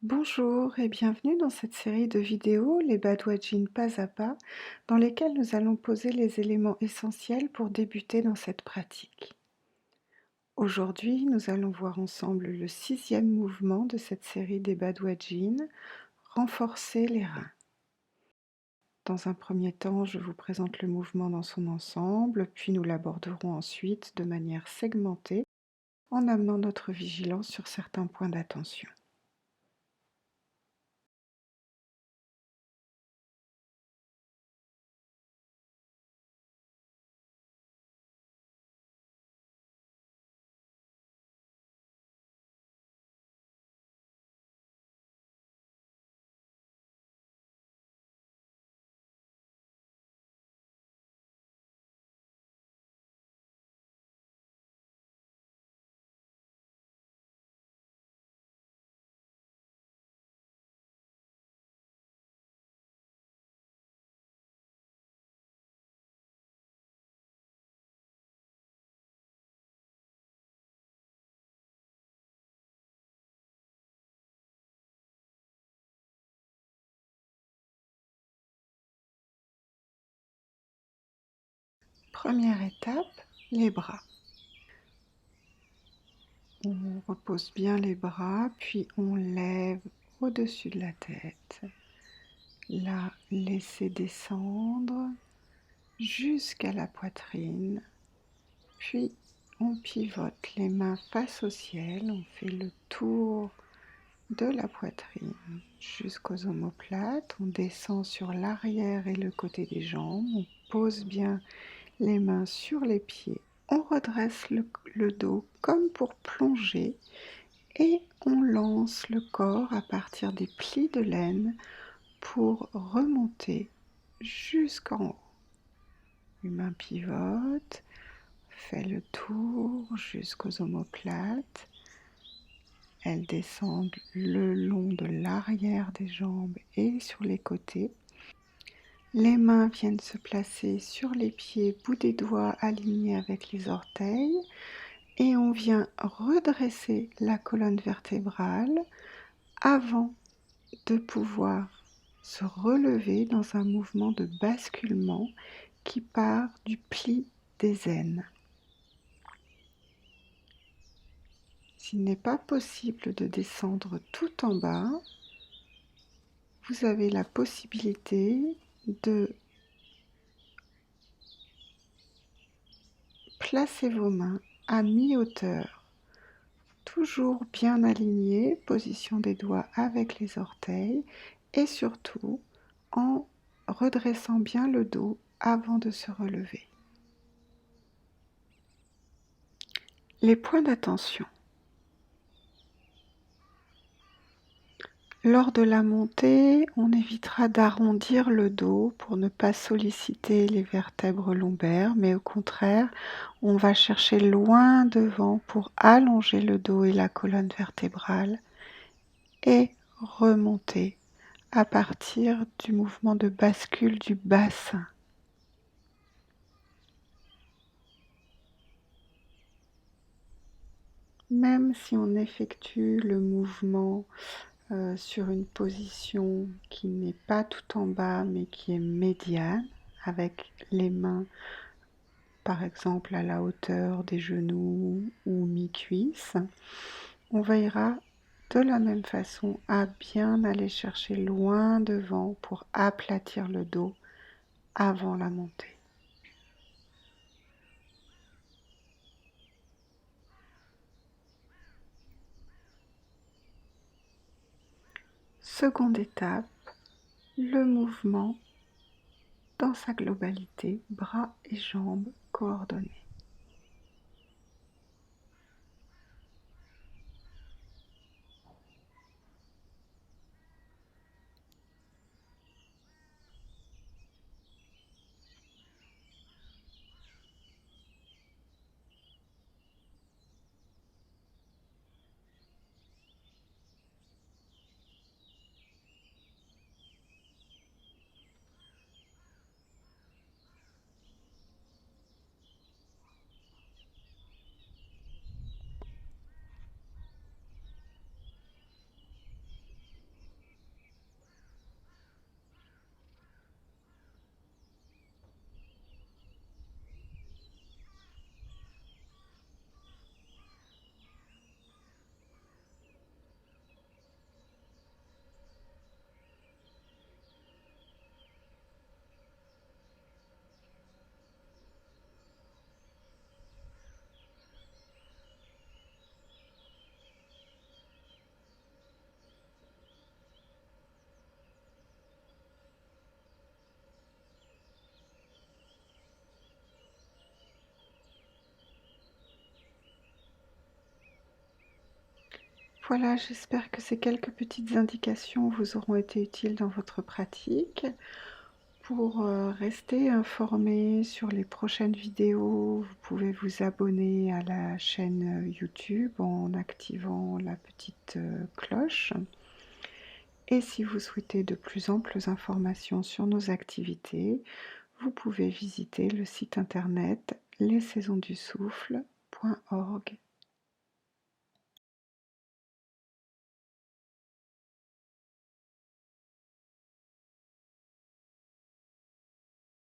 Bonjour et bienvenue dans cette série de vidéos, les Badwajin pas à pas, dans lesquelles nous allons poser les éléments essentiels pour débuter dans cette pratique. Aujourd'hui, nous allons voir ensemble le 6e mouvement de cette série des Badwajin, renforcer les reins. Dans un premier temps, je vous présente le mouvement dans son ensemble, puis nous l'aborderons ensuite de manière segmentée, en amenant notre vigilance sur certains points d'attention. Première étape, les bras. On repose bien les bras, puis on lève au-dessus de la tête. Là, laissez descendre jusqu'à la poitrine. Puis, on pivote les mains face au ciel. On fait le tour de la poitrine jusqu'aux omoplates. On descend sur l'arrière et le côté des jambes. On pose bien les mains sur les pieds. On redresse le dos comme pour plonger. Et on lance le corps à partir des plis de laine pour remonter jusqu'en haut. Les mains pivotent, fait le tour jusqu'aux omoplates. Elles descendent le long de l'arrière des jambes et sur les côtés. Les mains viennent se placer sur les pieds, bout des doigts alignés avec les orteils. Et on vient redresser la colonne vertébrale avant de pouvoir se relever dans un mouvement de basculement qui part du pli des aines. S'il n'est pas possible de descendre tout en bas, vous avez la possibilité de placer vos mains à mi-hauteur, toujours bien alignées, position des doigts avec les orteils et surtout en redressant bien le dos avant de se relever. Les points d'attention. Lors de la montée, on évitera d'arrondir le dos pour ne pas solliciter les vertèbres lombaires, mais au contraire, on va chercher loin devant pour allonger le dos et la colonne vertébrale et remonter à partir du mouvement de bascule du bassin. Même si on effectue le mouvement sur une position qui n'est pas tout en bas mais qui est médiane, avec les mains par exemple à la hauteur des genoux ou mi-cuisse, on veillera de la même façon à bien aller chercher loin devant pour aplatir le dos avant la montée. Seconde étape, le mouvement dans sa globalité, bras et jambes coordonnés. Voilà, j'espère que ces quelques petites indications vous auront été utiles dans votre pratique. Pour rester informé sur les prochaines vidéos, vous pouvez vous abonner à la chaîne YouTube en activant la petite cloche. Et si vous souhaitez de plus amples informations sur nos activités, vous pouvez visiter le site internet lessaisonsdusouffle.org.